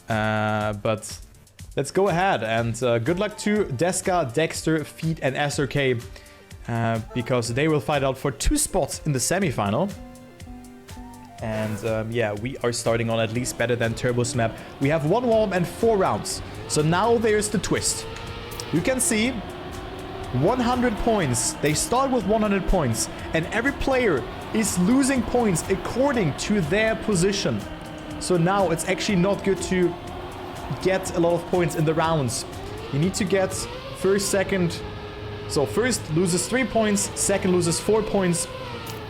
But let's go ahead and good luck to Deska, Dexter, Feed, and SRK because they will fight out for 2 spots in the semi-final. And yeah, we are starting on at least better than Turbo's map. We have 1 warm and 4 rounds. So now there's the twist. You can see 100 points. They start with 100 points. And every player is losing points according to their position. So now it's actually not good to get a lot of points in the rounds. You need to get first, second. So first loses 3 points, second loses 4 points.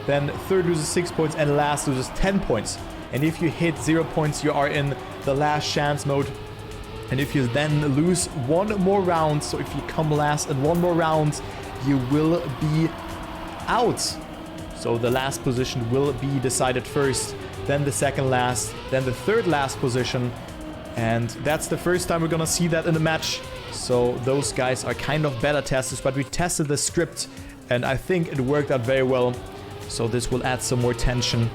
Then third loses 6 points and last loses 10 points. And if you hit 0 points, you are in the last chance mode. And if you then lose 1 more round, so if you come last in 1 more round, you will be out. So the last position will be decided first, then the second last, then the third last position. And that's the first time we're gonna see that in a match. So those guys are kind of beta testers, but we tested the script and I think it worked out very well. So this will add some more tension.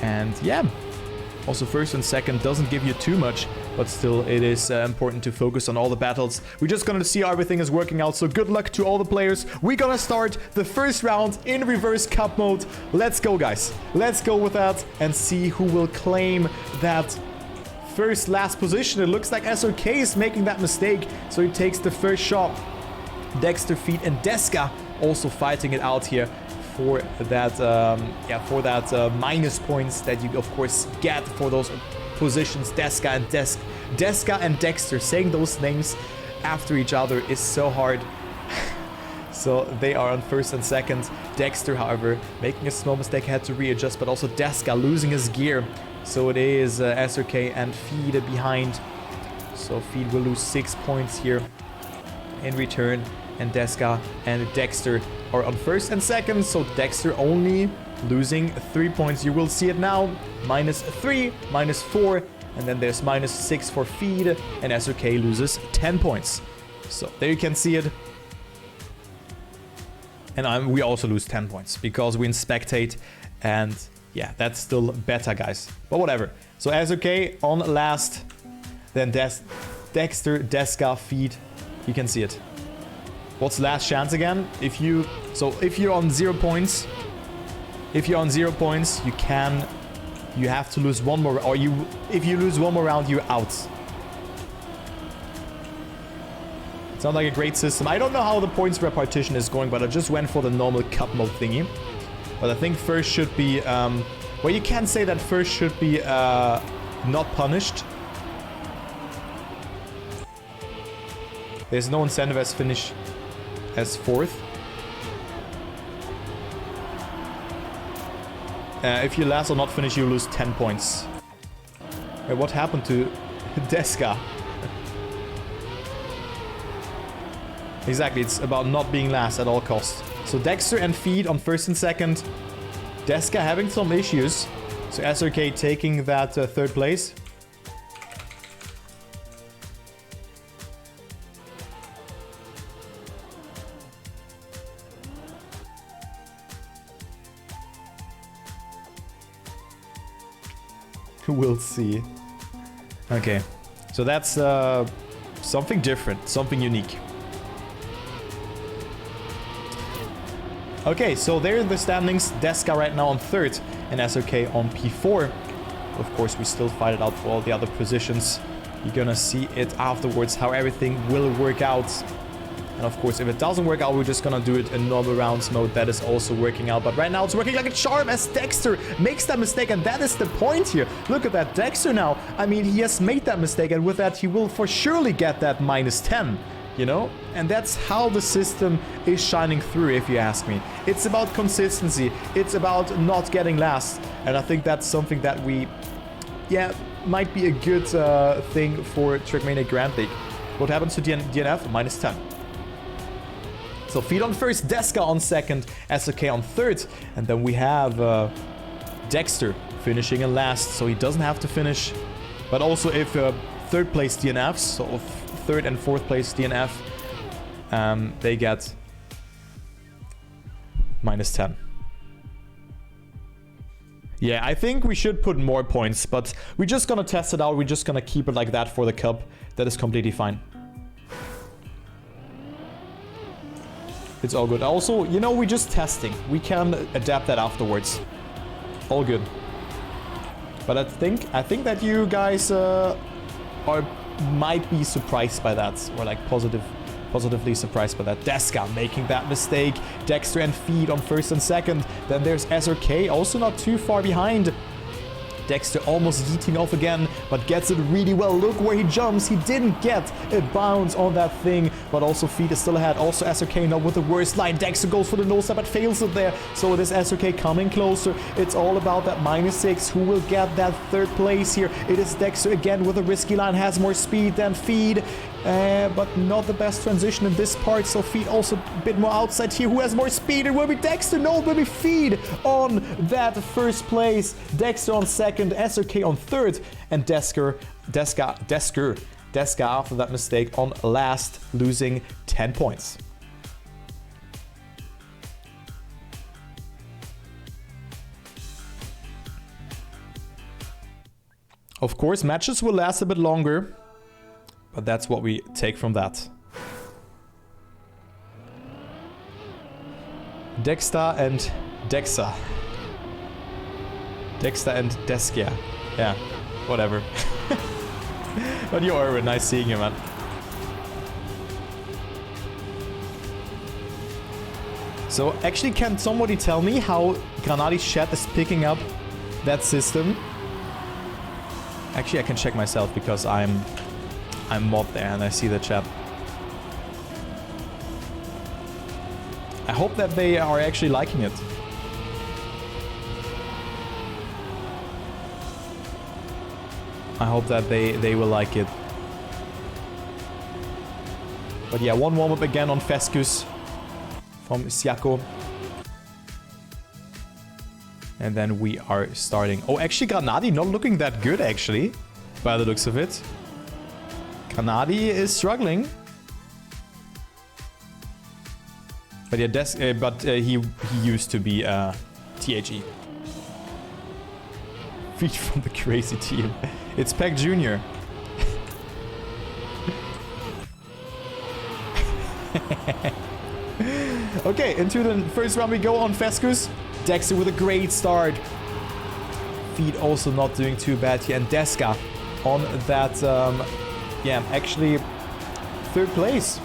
And yeah, also first and second doesn't give you too much, but still it is important to focus on all the battles. We're just gonna see how everything is working out. So good luck to all the players. We're gonna start the first round in reverse cup mode. Let's go, guys. Let's go with that and see who will claim that first last position. It looks like SRK is making that mistake, so he takes the first shot. Dexter, Feet, and Deska also fighting it out here for that minus points that you of course get for those positions. Deska and Dexter. Saying those names after each other is so hard. So they are on first and second. Dexter, however, making a small mistake, had to readjust, but also Deska losing his gear. So it is SRK and Feed behind. So Feed will lose 6 points here in return. And Deska and Dexter are on first and second. So Dexter only losing 3 points. You will see it now. -3, -4. And then there's -6 for Feed. And SRK loses 10 points. So there you can see it. And we also lose 10 points because we spectate. And yeah, that's still better, guys. But whatever. So SRK on last. Then Dexter, Deska, Feed. You can see it. What's last chance again? If you're on 0 points, you have to lose 1 more, or if you lose 1 more round, you're out. It's not like a great system. I don't know how the points repartition is going, but I just went for the normal cup mode thingy. But I think first should be, well, you can say that first should be not punished. There's no incentive as finish as fourth. If you last or not finish, you lose 10 points. Wait, what happened to Deska? Exactly, it's about not being last at all costs. So Dexter and Feed on first and second. Deska having some issues. So SRK taking that third place. We'll see. Okay, so that's something different, something unique. Okay, so there are the standings. Deska right now on third and SRK on P4. Of course, we still fight it out for all the other positions. You're gonna see it afterwards, how everything will work out. And of course, if it doesn't work out, we're just gonna do it in normal rounds mode. That is also working out. But right now, it's working like a charm as Dexter makes that mistake. And that is the point here. Look at that. Dexter now, I mean, he has made that mistake. And with that, he will for surely get that -10, you know? And that's how the system is shining through, if you ask me. It's about consistency. It's about not getting last. And I think that's something that we, yeah, might be a good thing for Trackmania Grand League. What happens to DNF? -10. So Feed on first, Deska on second, SRK on third. And then we have Dexter finishing in last, so he doesn't have to finish. But also if third place DNFs, so if third and fourth place DNF, they get -10. Yeah, I think we should put more points, but we're just gonna test it out. We're just gonna keep it like that for the cup. That is completely fine. It's all good. Also, you know, we're just testing. We can adapt that afterwards. All good. But I think that you guys might be surprised by that, or like positively surprised by that. Deska making that mistake. Dexter and Feed on first and second. Then there's SRK, also not too far behind. Dexter almost yeeting off again, but gets it really well. Look where he jumps. He didn't get a bounce on that thing, but also Feed is still ahead. Also SRK not with the worst line. Dexter goes for the no step, but fails it there. So it is SRK coming closer. It's all about that -6. Who will get that third place here? It is Dexter again with a risky line. Has more speed than Feed. But not the best transition in this part, so Feed also a bit more outside here. Who has more speed? It will be Dexter. No, it will be Feed on that first place. Dexter on second, SRK on third, and Deska after that mistake on last, losing 10 points. Of course, matches will last a bit longer. But that's what we take from that. Dexter and Dexa. Dexter and Deska. Yeah, whatever. But you're Erwin, nice seeing you, man. So actually, can somebody tell me how Granadi's chat is picking up that system? Actually, I can check myself because I'm mod there and I see the chat. I hope that they are actually liking it. I hope that they will like it. But yeah, one warm-up again on Fescus from Siako. And then we are starting. Oh, actually Granadi not looking that good actually, by the looks of it. Granadi is struggling. But yeah, he used to be THE. Feed from the crazy team. It's Peck Jr. Okay, into the first round we go on Fescus. Dexter with a great start. Feed also not doing too bad here. And Deska on that, yeah, actually third place.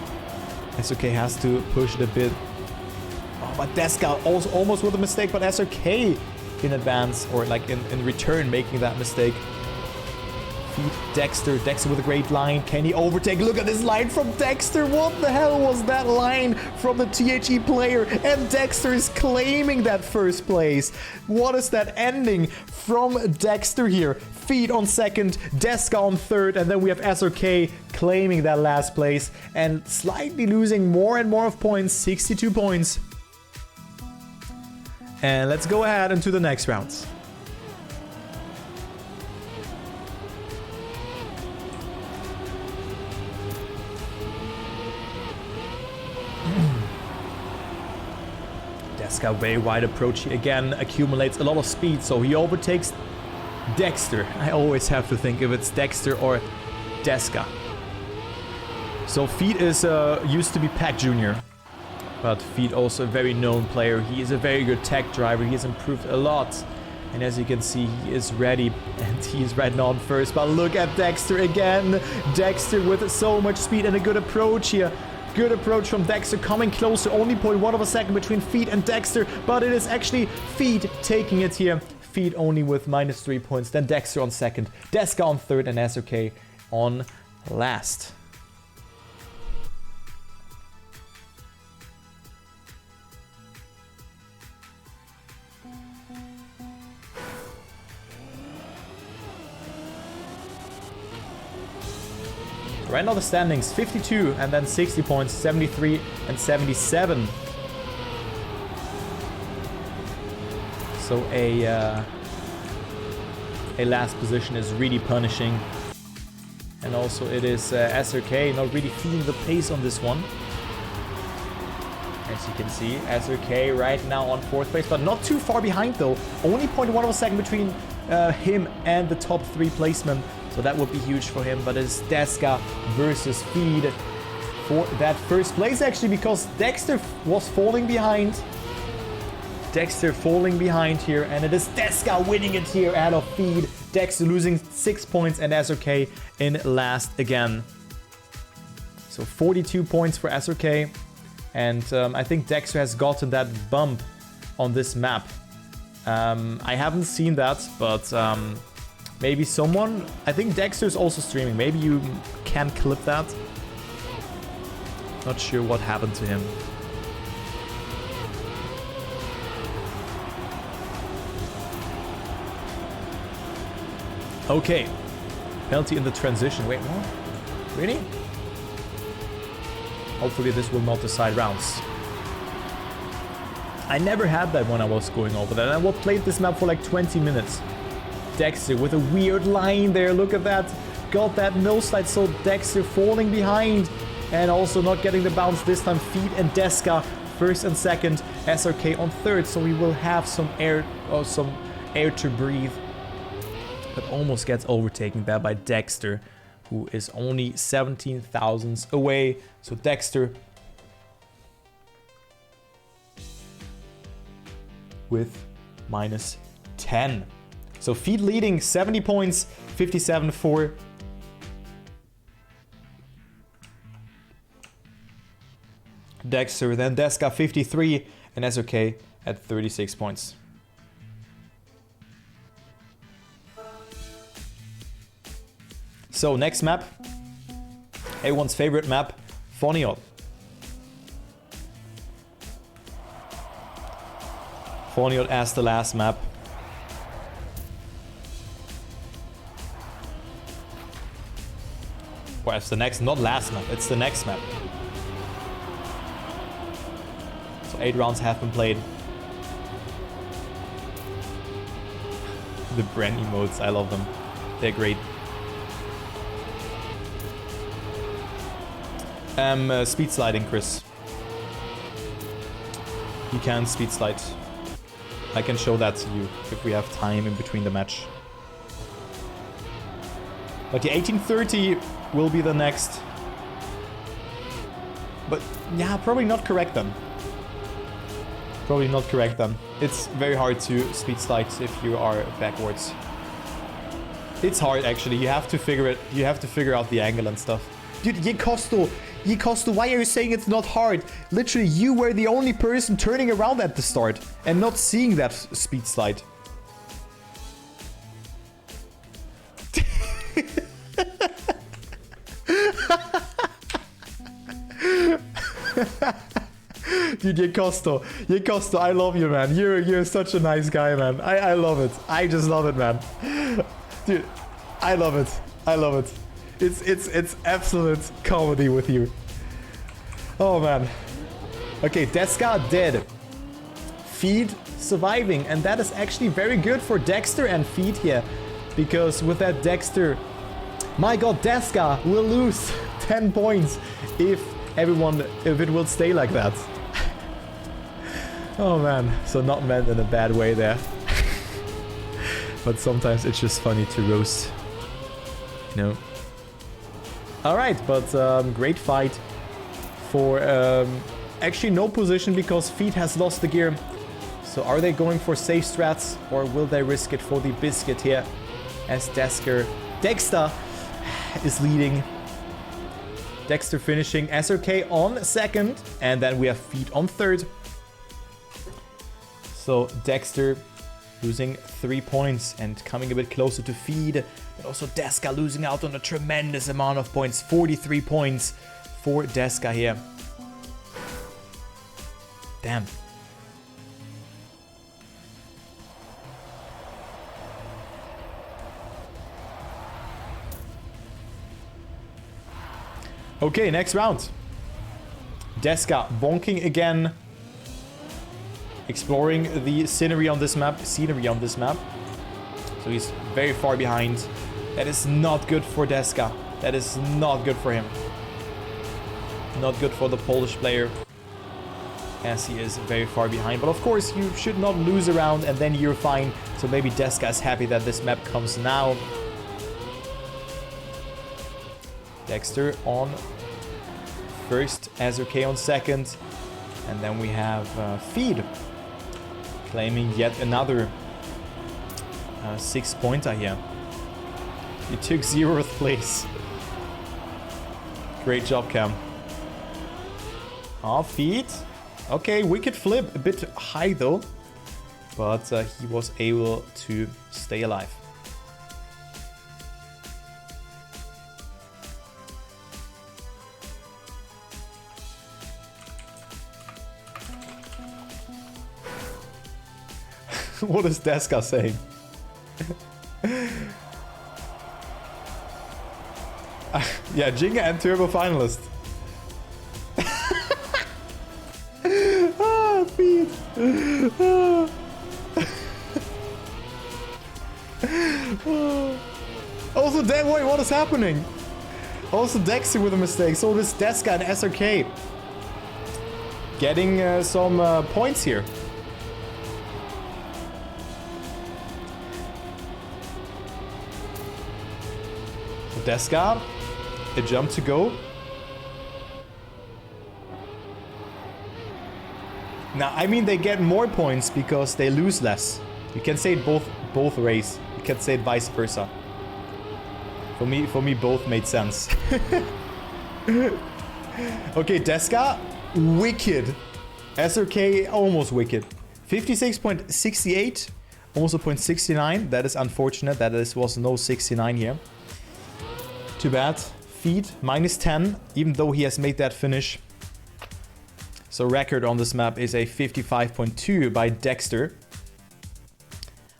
SRK has to push it a bit. Oh, but Deska also almost with a mistake, but SRK in advance, or like in return, making that mistake. Feed Dexter. Dexter with a great line. Can he overtake? Look at this line from Dexter. What the hell was that line from the THE player? And Dexter is claiming that first place. What is that ending from Dexter here? Feed on second, Deska on third, and then we have SRK claiming that last place and slightly losing more and more of points, 62 points. And let's go ahead into the next rounds. Deska very wide approach again, accumulates a lot of speed, so he overtakes Dexter. I always have to think if it's Dexter or Deska. So Feed is used to be Pack Jr. But Feed also a very known player. He is a very good tech driver. He has improved a lot. And as you can see, he is ready. And he's right now on first. But look at Dexter again. Dexter with so much speed and a good approach here. Good approach from Dexter, coming closer. Only 0.1 of a second between Feed and Dexter. But it is actually Feed taking it here. Feed only with -3 points. Then Dexter on second. Deska on third. And SRK on last. Right now the standings 52 and then 60 points, 73 and 77. So a last position is really punishing. And also it is SRK not really feeling the pace on this one. As you can see, SRK right now on 4th place, but not too far behind though. Only 0.1 of a second between him and the top 3 placement. So that would be huge for him. But it's Deska versus Feed for that first place actually, because Dexter was falling behind. Dexter falling behind here, and it is Deska winning it here out of Feed. Dexter losing 6 points and SRK in last again. So 42 points for SRK. And I think Dexter has gotten that bump on this map. I haven't seen that, but maybe someone... I think Dexter's also streaming. Maybe you can clip that. Not sure what happened to him. Okay. Penalty in the transition. Wait, what? Really? Hopefully this will not decide rounds. I never had that when I was going over that. And I played this map for like 20 minutes. Dexter with a weird line there. Look at that. Got that no slide. So Dexter falling behind. And also not getting the bounce this time. Feed and Deska first and second. SRK on third. So we will have some air to breathe. But almost gets overtaken there by Dexter, who is only 17 thousandths away. So Dexter with minus 10. So Feed leading 70 points, 57 for Dexter. Then Deska 53 and SRK at 36 points. So next map, everyone's favorite map, Foniot. Foniot as the last map. Well, it's the next, not last map, it's the next map. So 8 rounds have been played. The brand emotes, I love them. They're great. Speed sliding, Chris. You can speed slide. I can show that to you if we have time in between the match. But the 1830 will be the next. But yeah, probably not correct then. Probably not correct then. It's very hard to speed slide if you are backwards. It's hard actually. You have to figure it. You have to figure out the angle and stuff. Dude, Yekosto, why are you saying it's not hard? Literally, you were the only person turning around at the start and not seeing that speed slide. Dude, Yekosto, I love you, man. You're such a nice guy, man. I love it. I just love it, man. Dude, I love it. I love it. It's absolute comedy with you. Oh man. Okay, Deska dead. Feed surviving, and that is actually very good for Dexter and Feed here, because with that Dexter, my god, Deska will lose 10 points if it will stay like that. Oh man, so not meant in a bad way there. But sometimes it's just funny to roast, you know. Alright, but great fight for actually no position because Feed has lost the gear. So are they going for safe strats or will they risk it for the biscuit here? As Dexter is leading. Dexter finishing, SRK on second, and then we have Feed on third. So Dexter losing 3 points and coming a bit closer to Feed. But also Deska losing out on a tremendous amount of points. 43 points for Deska here. Damn. Okay, next round. Deska bonking again. Exploring the scenery on this map. So he's very far behind. That is not good for Deska. That is not good for him. Not good for the Polish player. as he is very far behind. But of course, you should not lose a round and then you're fine. So maybe Deska is happy that this map comes now. Dexter on first, SRK on second. And then we have Feed claiming yet another 6-pointer here. You took 0th place. Great job, Cam. Oh, Feed. Okay, wicked flip. A bit high though. But he was able to stay alive. What is Deska saying? Yeah, Jinga and Turbo finalist. Ah, Feed. Also, wait, what is happening? Also, Dexter with a mistake. So this Deska and SRK getting some points here. So Deska, a jump to go. Now, I mean, they get more points because they lose less. You can say it both ways. You can say it vice versa. For me, both made sense. Okay, Deska, wicked. SRK, almost wicked. 56.68, almost a 0.69. That is unfortunate that this was no 69 here. Too bad. Feed, -10, even though he has made that finish. So record on this map is a 55.2 by Dexter.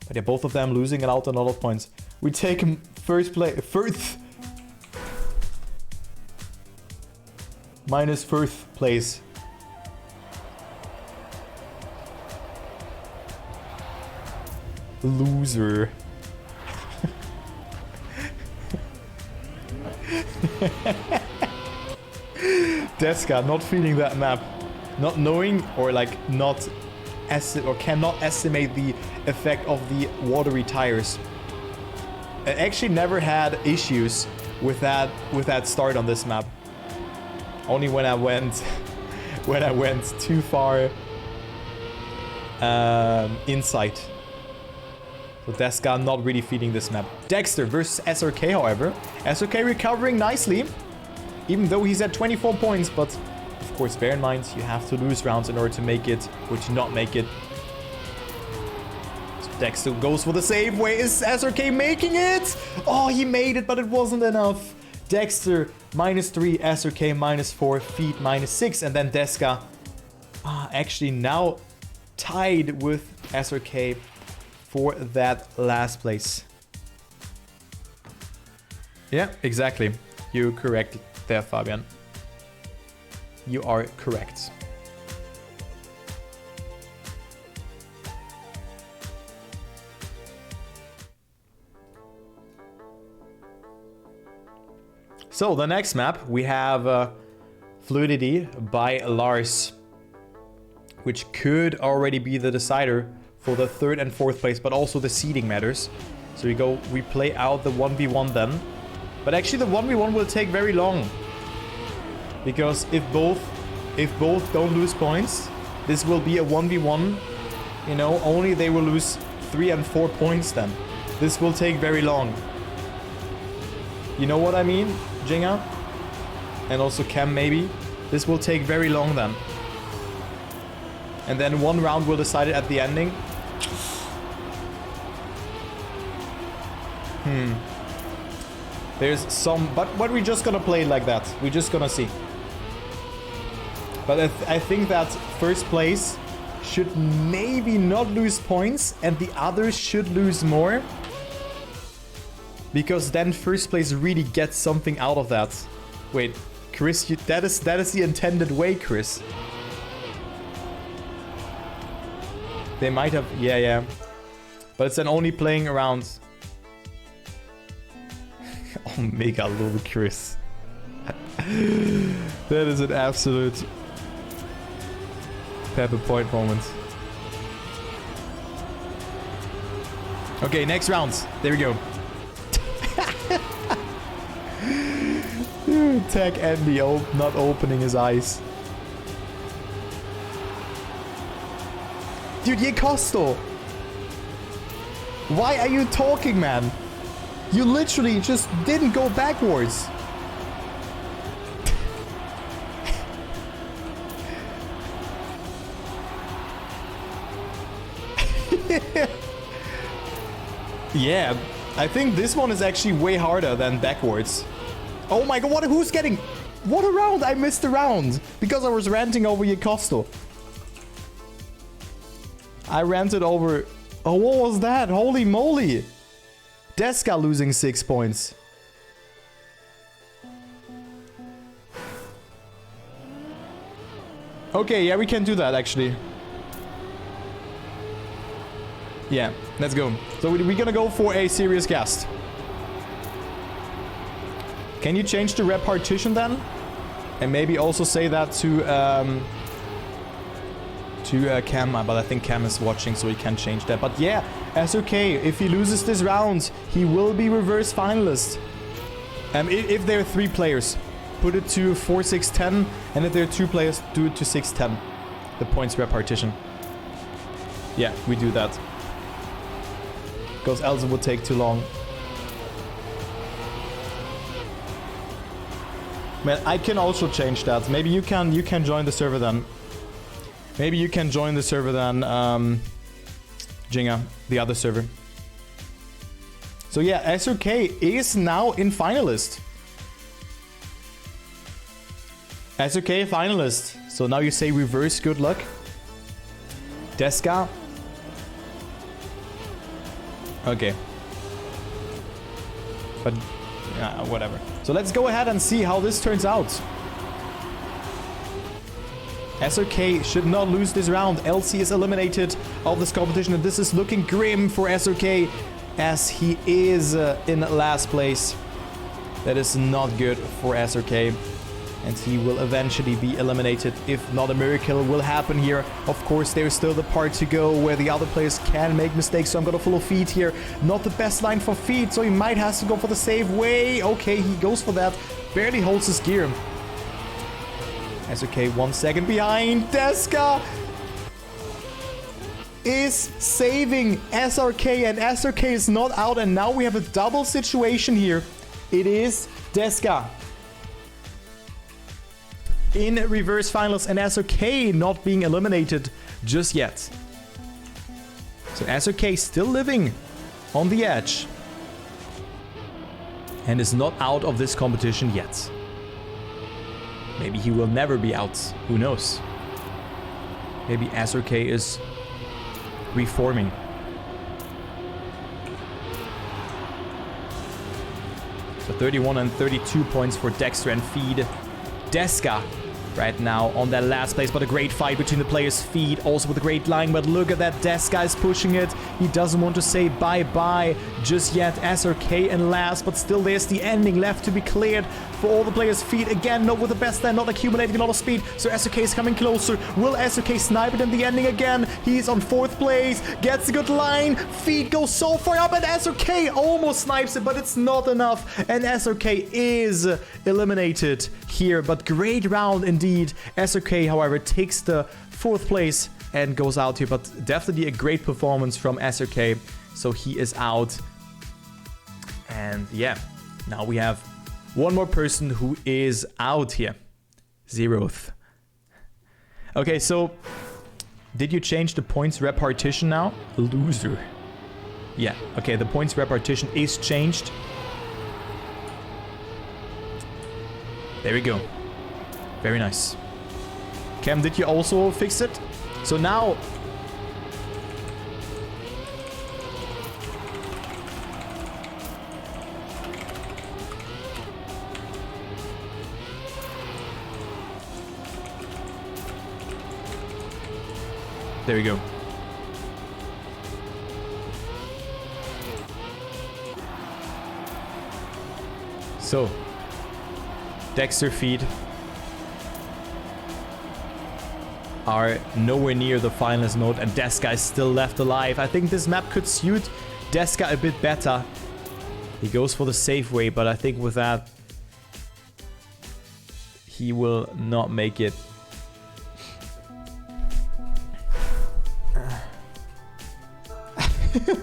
But yeah, both of them losing out on a lot of points. We take him first. Minus first place. Loser. Deska not feeling that map. Not knowing or like not cannot estimate the effect of the watery tires. I actually never had issues with that start on this map. Only when I went too far inside. So Deska not really feeding this map. Dexter versus SRK, however. SRK recovering nicely, even though he's at 24 points, but of course, bear in mind, you have to lose rounds in order to make it, or to not make it. So Dexter goes for the save. Where is SRK making it? Oh, he made it, but it wasn't enough. Dexter, -3, SRK, -4, Feed, -6, and then Deska actually now tied with SRK for that last place. Yeah, exactly. You're correct there, Fabian. You are correct. So the next map we have Fluidity by Lars, which could already be the decider for the 3rd and 4th place, but also the seeding matters. So we play out the 1v1 then. But actually the 1v1 will take very long. Because if both don't lose points, this will be a 1v1. You know, only they will lose 3 and 4 points then. This will take very long. You know what I mean, Jinga? And also Cam, maybe. This will take very long then. And then one round will decide it at the ending. There's some... But we're just gonna play it like that. We're just gonna see. But I think that first place should maybe not lose points and the others should lose more. Because then first place really gets something out of that. Wait, Chris, that is the intended way, Chris. They might have... Yeah. But it's then only playing around... Oh, mega love Chris. That is an absolute... Pepper point moment. Okay, next round. There we go. Tech Andy not opening his eyes. Dude, Yekosto! Why are you talking, man? You literally just didn't go backwards. Yeah, I think this one is actually way harder than backwards. Oh my god, who's getting... What a round! I missed a round because I was ranting over Yekosto. I ranted over... Oh, what was that? Holy moly! Deska losing 6 points. Okay, yeah, we can do that actually. Yeah, let's go. So we're gonna go for a serious guest. Can you change the rep partition then? And maybe also say that to Cam, but I think Cam is watching, so he can't change that. But yeah, SRK, if he loses this round, he will be reverse finalist. If there are 3 players, put it to 4, 6, 10, and if there are 2 players, do it to 6, 10. The points rep partition. Yeah, we do that. Because else it would take too long. Man, I can also change that. Maybe you can join the server then. Maybe you can join the server then, Jinga, the other server. So yeah, SRK is now in finalist. SRK finalist. So now you say reverse good luck. Deska. Okay. But, yeah, whatever. So let's go ahead and see how this turns out. SRK should not lose this round. LC is eliminated of this competition, and this is looking grim for SRK as he is in last place. That is not good for SRK, and he will eventually be eliminated if not a miracle will happen here. Of course, there's still the part to go where the other players can make mistakes, so I'm gonna follow feed here. Not the best line for feed, so he might have to go for the save way. Okay, he goes for that. Barely holds his gear. SRK 1 second behind. Deska is saving SRK, and SRK is not out, and now we have a double situation here. It is Deska in reverse finals and SRK not being eliminated just yet. So SRK still living on the edge and is not out of this competition yet. Maybe he will never be out. Who knows? Maybe SRK is reforming. So 31 and 32 points for Dexter and Feed. Deska right now on that last place, but a great fight between the players. Feed also with a great line, but look at that, Deska is pushing it. He doesn't want to say bye-bye just yet. SRK in last, but still there's the ending left to be cleared for all the players. Feed again, not with the best line, not accumulating a lot of speed, so SRK is coming closer. Will SRK snipe it in the ending again? He's on 4th place, gets a good line. Feed goes so far up, and SRK almost snipes it, but it's not enough, and SRK is eliminated here, but great round indeed. SRK, however, takes the 4th place and goes out here, but definitely a great performance from SRK, so he is out. And yeah, now we have one more person who is out here. 0th. Okay, so did you change the points repartition now? Loser. Yeah, okay, the points repartition is changed. There we go. Very nice. Cam, did you also fix it? So now... There we go. So, Dexter Feed. are nowhere near the finalist mode, and Deska is still left alive. I think this map could suit Deska a bit better. He goes for the safe way, but I think with that, he will not make it.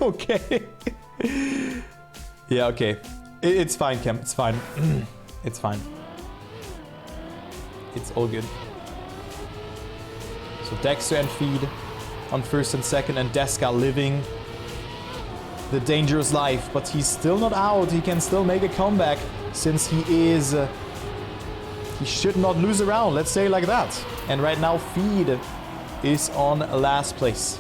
Okay. Yeah, okay. It's fine, Cam. It's fine. It's fine. It's all good. So Dexter and Feed on first and second, and Deska living the dangerous life. But he's still not out. He can still make a comeback since he is... he should not lose a round, let's say it like that. And right now Feed is on last place.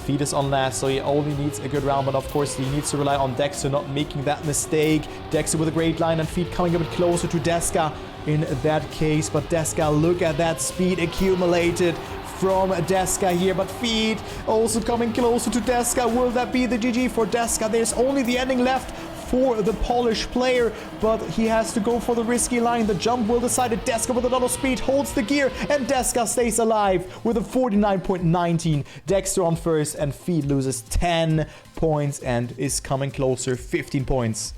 Feed is on last, so he only needs a good round, but of course he needs to rely on Dexter not making that mistake. Dexter with a great line, and Feed coming a bit closer to Deska in that case. But Deska, look at that speed accumulated from Deska here. But Feed also coming closer to Deska. Will that be the GG for Deska? There's only the ending left for the Polish player, but he has to go for the risky line. The jump will decide it. Deska with a lot of speed holds the gear, and Deska stays alive with a 49.19. Dexter on first, and Feed loses 10 points and is coming closer. 15 points.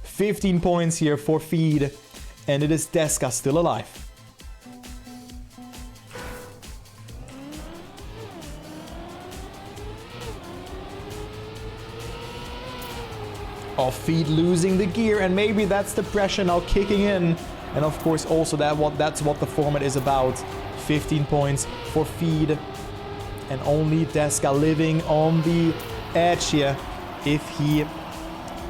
15 points here for Feed, and it is Deska still alive. Of Feed losing the gear, and maybe that's the pressure now kicking in. And of course also that's what the format is about. 15 points for Feed, and only Deska living on the edge here. If he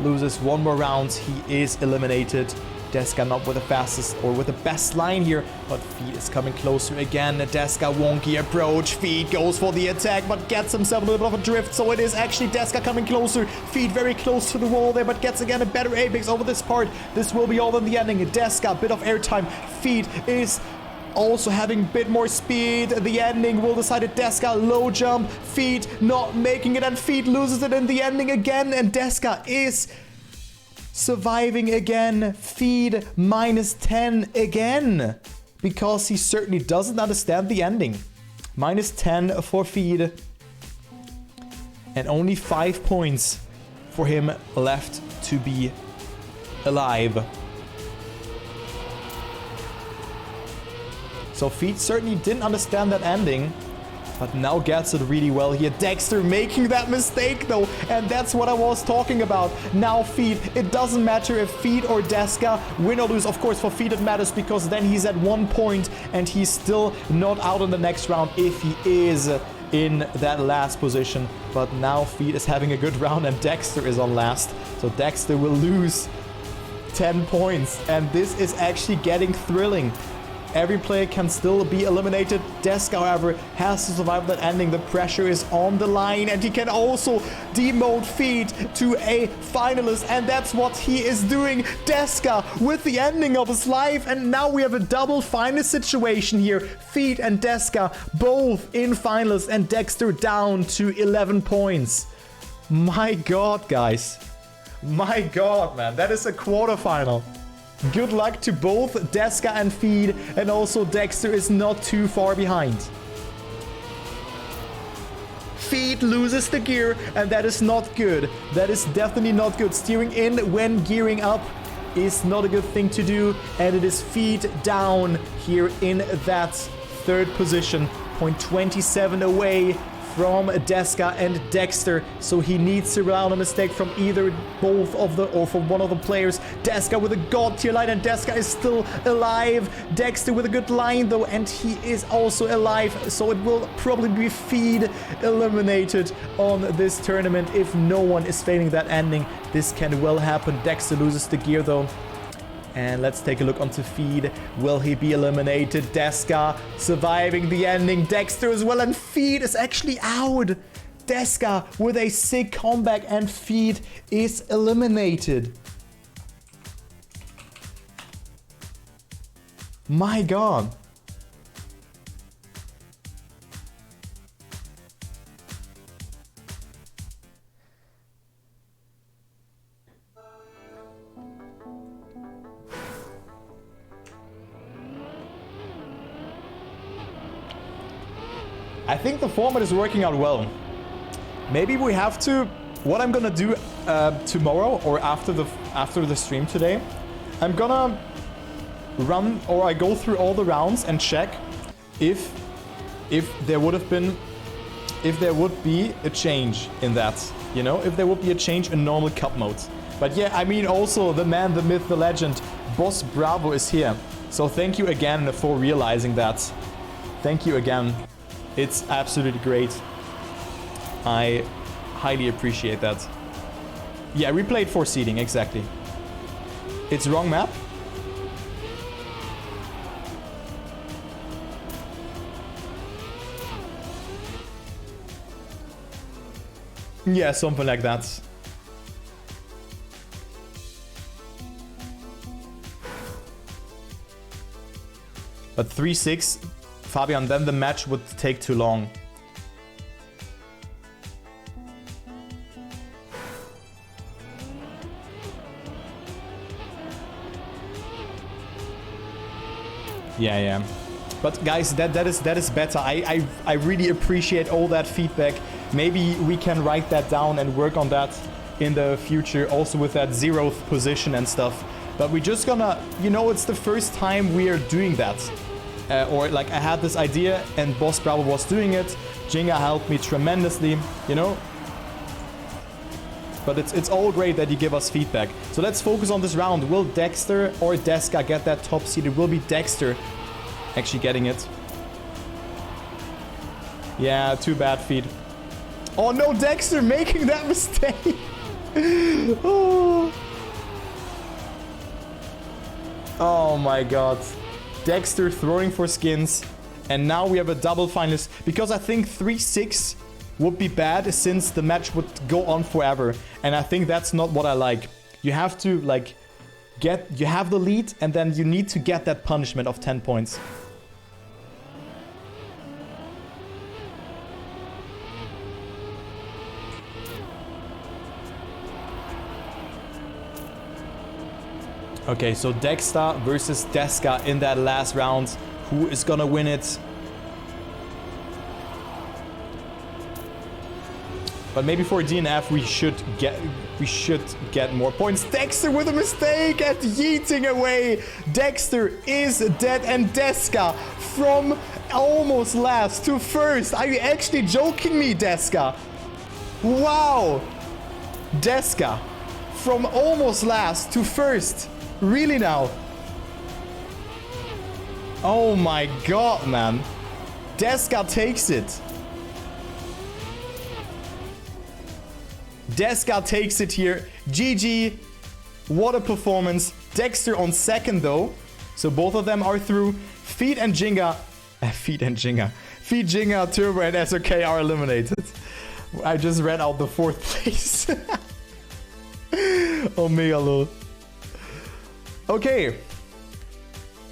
loses one more round, he is eliminated. Deska not with the fastest or with the best line here, but Feed is coming closer again. Deska wonky approach. Feed goes for the attack, but gets himself a little bit of a drift. So it is actually Deska coming closer. Feed very close to the wall there, but gets again a better apex over this part. This will be all in the ending. Deska, a bit of airtime. Feed is also having a bit more speed. The ending will decide it. Deska low jump. Feed not making it, and Feed loses it in the ending again. And Deska is surviving again. Feed minus 10 again, because he certainly doesn't understand the ending. Minus 10 for Feed, and only 5 points for him left to be alive. So Feed certainly didn't understand that ending, but now gets it really well here. Dexter making that mistake though, and that's what I was talking about. Now Feed, it doesn't matter if Feed or Deska win or lose. Of course for Feed it matters, because then he's at 1 point and he's still not out in the next round if he is in that last position. But now Feed is having a good round, and Dexter is on last. So Dexter will lose 10 points, and this is actually getting thrilling. Every player can still be eliminated. Deska, however, has to survive that ending. The pressure is on the line, and he can also demote Feed to a finalist, and that's what he is doing. Deska with the ending of his life, and now we have a double finalist situation here. Feed and Deska both in finalists, and Dexter down to 11 points. My God, guys. My God, man. That is a quarterfinal. Good luck to both Deska and Feed, and also Dexter is not too far behind. Feed loses the gear, and that is not good. That is definitely not good. Steering in when gearing up is not a good thing to do, and it is Feed down here in that third position. 0.27 away from Deska and Dexter, so he needs to rely on a mistake from either both of the, or from one of the players. Deska with a god tier line, and Deska is still alive. Dexter with a good line though, and he is also alive, so it will probably be Feed eliminated on this tournament if no one is failing that ending. This can well happen. Dexter loses the gear though. And let's take a look onto Feed. Will he be eliminated? Deska surviving the ending. Dexter as well, and Feed is actually out. Deska with a sick comeback, and Feed is eliminated. My God. I think the format is working out well. Maybe we have to... What I'm gonna do tomorrow or after the stream today, I'm gonna run, or I go through all the rounds and check if there would be a change in that, you know, if there would be a change in normal cup mode. But yeah, I mean, also the man, the myth, the legend, Boss Bravo is here. So thank you again for realizing that. Thank you again. It's absolutely great. I highly appreciate that. Yeah, we played for seeding, exactly. It's wrong map. Yeah, something like that. But 3-6, Fabian, then the match would take too long. Yeah. But guys, that is better. I really appreciate all that feedback. Maybe we can write that down and work on that in the future, also with that 0th position and stuff. But we're just gonna, you know, it's the first time we are doing that. Or like I had this idea and Boss Bravo was doing it. Jinga helped me tremendously, you know. But it's all great that you give us feedback. So let's focus on this round. Will Dexter or Deska get that top seed? It will be Dexter actually getting it. Yeah, too bad, feed. Oh no, Dexter making that mistake. Oh my god. Dexter throwing for skins. And now we have a double finalist. Because I think 3-6 would be bad since the match would go on forever. And I think that's not what I like. You have to like you have the lead and then you need to get that punishment of 10 points. Okay, so Dexter versus Deska in that last round. Who is gonna win it? But maybe for DNF we should get more points. Dexter with a mistake at yeeting away. Dexter is dead and Deska from almost last to first. Are you actually joking me, Deska? Wow. Deska from almost last to first. Really now? Oh my god, man. Deska takes it. Deska takes it here. GG. What a performance. Dexter on second though. So both of them are through. Feed and Jinga. Feed, Jinga, Turbo and SRK are eliminated. I just read out the 4th place. Oh, mega low. Okay.